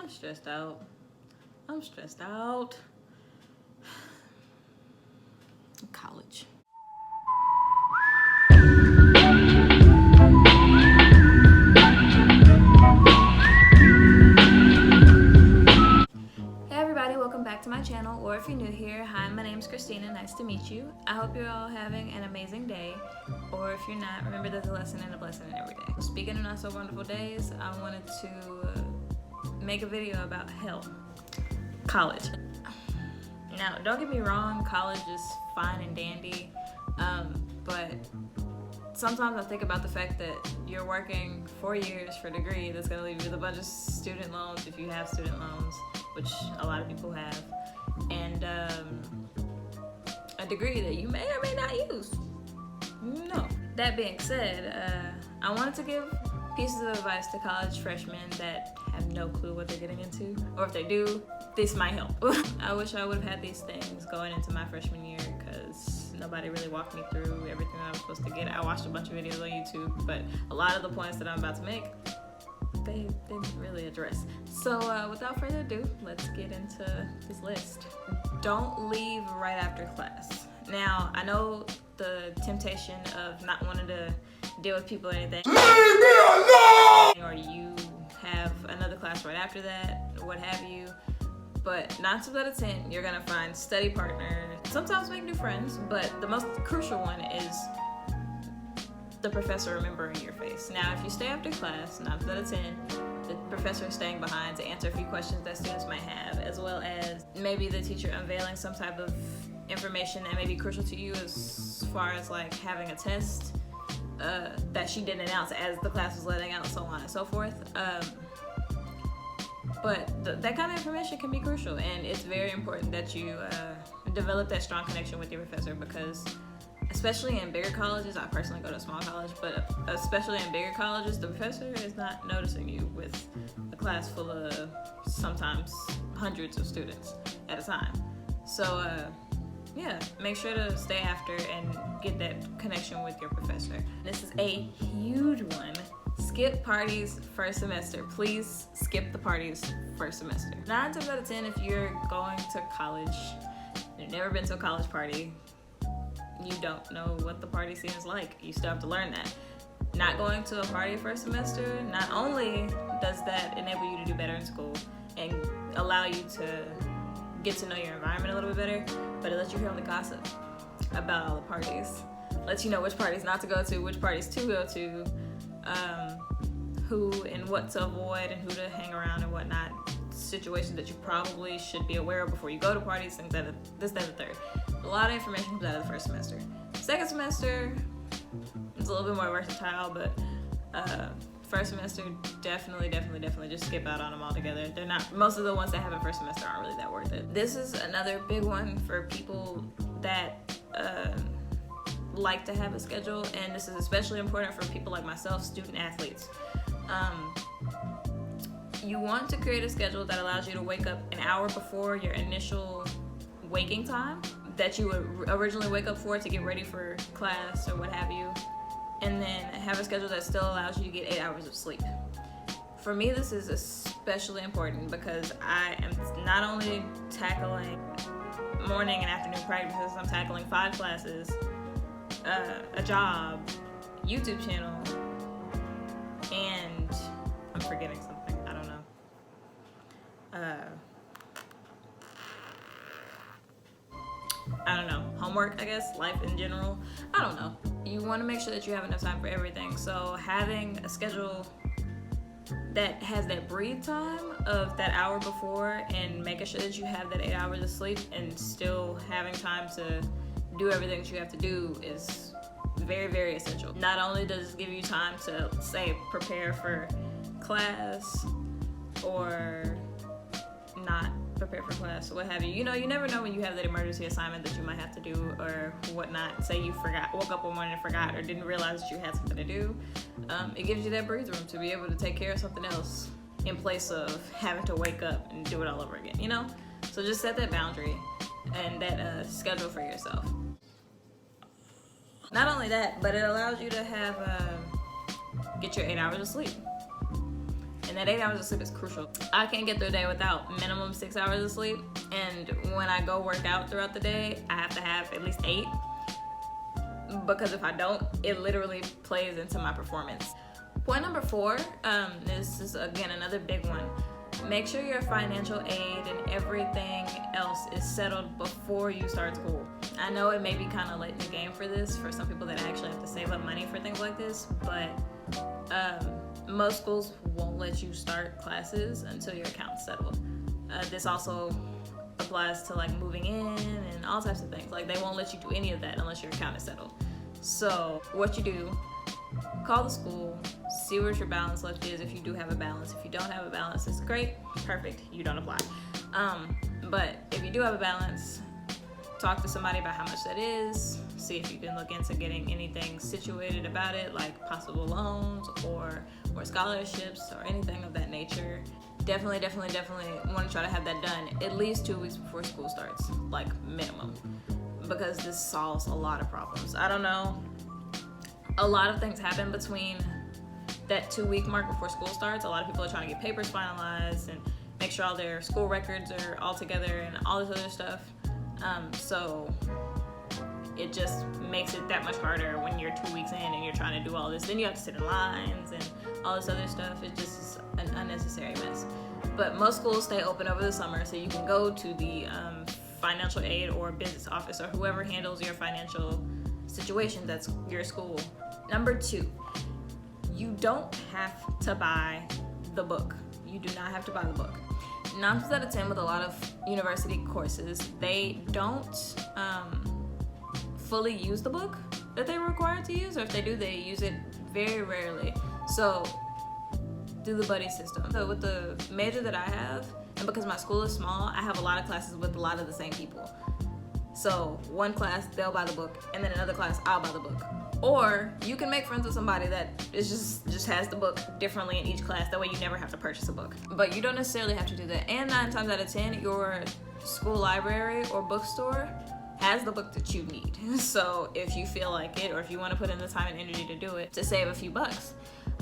I'm stressed out. I'm stressed out. College. Hey everybody, welcome back to my channel, or if you're new here, hi, my name's Christina, nice to meet you. I hope you're all having an amazing day, or if you're not, remember there's a lesson and a blessing in every day. Speaking of not so wonderful days, I wanted to make a video about hell. College. Now, don't get me wrong, college is fine and dandy, but sometimes I think about the fact that you're working 4 years for a degree that's going to leave you with a bunch of student loans if you have student loans, which a lot of people have, and a degree that you may or may not use. No. That being said, I wanted to give pieces of advice to college freshmen that have no clue what they're getting into, or if they do, this might help. I wish I would have had these things going into my freshman year because nobody really walked me through everything that I was supposed to get. I watched a bunch of videos on YouTube, but a lot of the points that I'm about to make, they didn't really address. So without further ado, let's get into this list. Don't leave right after class. Now, I know the temptation of not wanting to deal with people or anything. Leave me alone! Or you have another class right after that, or what have you. But 9 times out of 10, you're gonna find study partners, sometimes make new friends, but the most crucial one is the professor remembering your face. Now, if you stay after class, 9 times out of 10, the professor is staying behind to answer a few questions that students might have, as well as maybe the teacher unveiling some type of information that may be crucial to you as far as like having a test that she didn't announce as the class was letting out, so on and so forth. But that kind of information can be crucial, and it's very important that you develop that strong connection with your professor, because especially in bigger colleges, I personally go to a small college, but especially in bigger colleges, the professor is not noticing you with a class full of sometimes hundreds of students at a time. So yeah, make sure to stay after and get that connection with your professor. This is a huge one. Skip parties first semester. Please skip the parties first semester. 9 times out of 10, if you're going to college, you've never been to a college party, you don't know what the party scene is like. You still have to learn that. Not going to a party first semester, not only does that enable you to do better in school and allow you to get to know your environment a little bit better, but it lets you hear all the gossip about all the parties. Lets you know which parties not to go to, which parties to go to, who and what to avoid and who to hang around and whatnot. Situations that you probably should be aware of before you go to parties, things that this, that, and the third. A lot of information comes out of the first semester. Second semester is a little bit more versatile, but first semester, definitely just skip out on them altogether. They're not, most of the ones that have a first semester aren't really that worth it. This is another big one for people that like to have a schedule, and this is especially important for people like myself, student athletes. You want to create a schedule that allows you to wake up an hour before your initial waking time that you would originally wake up for to get ready for class or what have you, and then have a schedule that still allows you to get 8 hours of sleep. For me, this is especially important because I am not only tackling morning and afternoon practices, I'm tackling 5 classes, a job, YouTube channel, and I'm forgetting something, I don't know. I don't know, homework, I guess, life in general, I don't know. You want to make sure that you have enough time for everything, so having a schedule that has that breathe time of that hour before and making sure that you have that 8 hours of sleep and still having time to do everything that you have to do is very essential. Not only does it give you time to, say, prepare for class or not prepare for class or what have you. You know, you never know when you have that emergency assignment that you might have to do or whatnot. Say you woke up one morning and forgot or didn't realize that you had something to do. It gives you that breathe room to be able to take care of something else in place of having to wake up and do it all over again, you know? So just set that boundary and that schedule for yourself. Not only that, but it allows you to have get your 8 hours of sleep. And that 8 hours of sleep is crucial. I can't get through a day without minimum 6 hours of sleep. And when I go work out throughout the day, I have to have at least 8. Because if I don't, it literally plays into my performance. Point number 4, this is again another big one. Make sure your financial aid and everything else is settled before you start school. I know it may be kind of late in the game for this, for some people that actually have to save up money for things like this, but most schools won't let you start classes until your account's settled. This also applies to like moving in and all types of things. Like they won't let you do any of that unless your account is settled. So what you do, call the school, see what your balance left is if you do have a balance. If you don't have a balance, it's great, perfect, you don't apply. But if you do have a balance, talk to somebody about how much that is, see if you can look into getting anything situated about it, like possible loans or scholarships or anything of that nature. Definitely want to try to have that done at least 2 weeks before school starts, like minimum, because this solves a lot of problems. I don't know, a lot of things happen between that 2-week mark before school starts. A lot of people are trying to get papers finalized and make sure all their school records are all together and all this other stuff. So it just makes it that much harder when you're 2 weeks in and you're trying to do all this. Then you have to sit in lines and all this other stuff. It just is an unnecessary mess. But most schools stay open over the summer, so you can go to the financial aid or business office or whoever handles your financial situation. That's your school. Number 2, you don't have to buy the book. You do not have to buy the book. 9 times out of 10 with a lot of university courses, they don't fully use the book that they're required to use, or if they do, they use it very rarely. So do the buddy system. So with the major that I have, and because my school is small, I have a lot of classes with a lot of the same people. So one class, they'll buy the book, and then another class, I'll buy the book. Or you can make friends with somebody that is just has the book differently in each class. That way you never have to purchase a book. But you don't necessarily have to do that. And 9 times out of 10, your school library or bookstore has the book that you need. So if you feel like it, or if you want to put in the time and energy to do it to save a few bucks,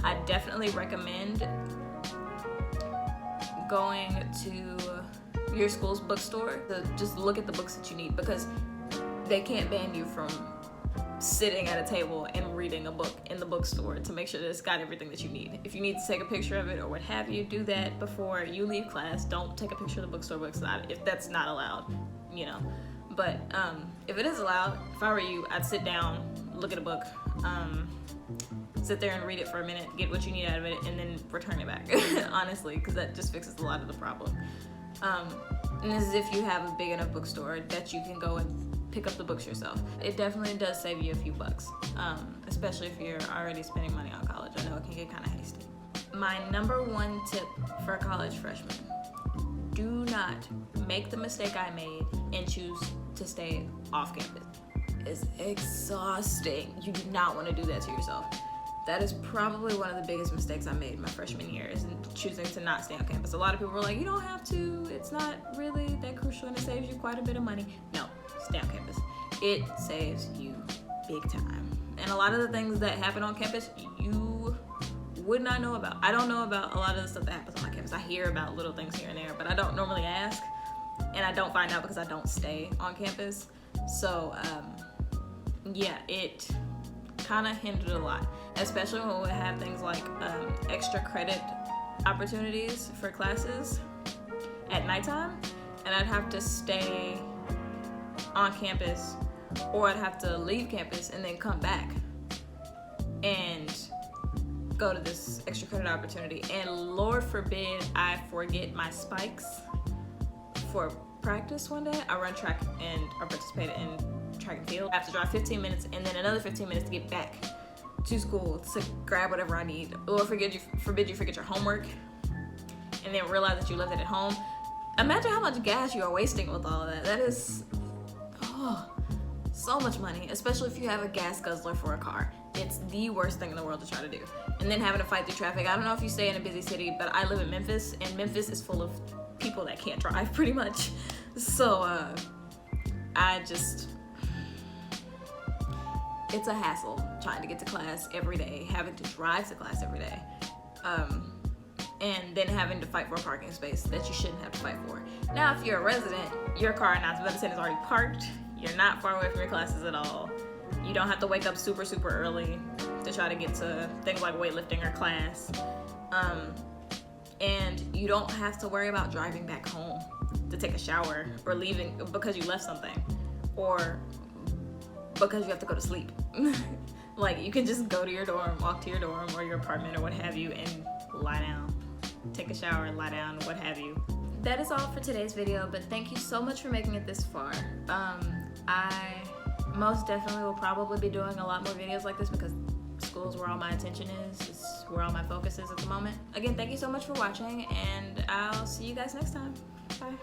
I definitely recommend going to your school's bookstore to just look at the books that you need, because they can't ban you from sitting at a table and reading a book in the bookstore to make sure that it's got everything that you need. If you need to take a picture of it or what have you, do that before you leave class. Don't take a picture of the bookstore books if that's not allowed, you know. But if it is allowed, if I were you, I'd sit down, look at a book, sit there and read it for a minute, get what you need out of it, and then return it back, honestly, because that just fixes a lot of the problem. And this is if you have a big enough bookstore that you can go and pick up the books yourself. It definitely does save you a few bucks, especially if you're already spending money on college. I know it can get kind of hasty. My number 1 tip for college freshmen: do not make the mistake I made and choose to stay off campus. It's exhausting. You do not want to do that to yourself. That is probably one of the biggest mistakes I made my freshman year, is choosing to not stay on campus. A lot of people were like, you don't have to, it's not really that crucial and it saves you quite a bit of money. No, stay on campus. It saves you big time. And a lot of the things that happen on campus, you would not know about. I don't know about a lot of the stuff that happens on my campus. I hear about little things here and there, but I don't normally ask. And I don't find out because I don't stay on campus. So, yeah, it kind of hindered a lot, especially when we have things like extra credit opportunities for classes at nighttime, and I'd have to stay on campus, or I'd have to leave campus and then come back and go to this extra credit opportunity. And Lord forbid I forget my spikes for practice one day. I run track and I participated in track and field. I have to drive 15 minutes and then another 15 minutes to get back to school to grab whatever I need. Lord forbid you forget your homework and then realize that you left it at home. Imagine how much gas you are wasting with all of that. That is so much money, especially if you have a gas guzzler for a car. It's the worst thing in the world to try to do. And then having to fight through traffic. I don't know if you stay in a busy city, but I live in Memphis, and Memphis is full of people that can't drive, pretty much. So it's a hassle trying to get to class every day, having to drive to class every day. and then having to fight for a parking space that you shouldn't have to fight for. Now, if you're a resident, your car, not to is already parked. You're not far away from your classes at all. You don't have to wake up super, super early to try to get to things like weightlifting or class. And you don't have to worry about driving back home to take a shower or leaving because you left something or because you have to go to sleep. Like, you can just go to your dorm, walk to your dorm or your apartment or what have you, and lie down, take a shower and lie down, what have you. That is all for today's video, but thank you so much for making it this far. I most definitely will probably be doing a lot more videos like this because school is where all my attention is. It's where all my focus is at the moment. Again, thank you so much for watching, and I'll see you guys next time. Bye.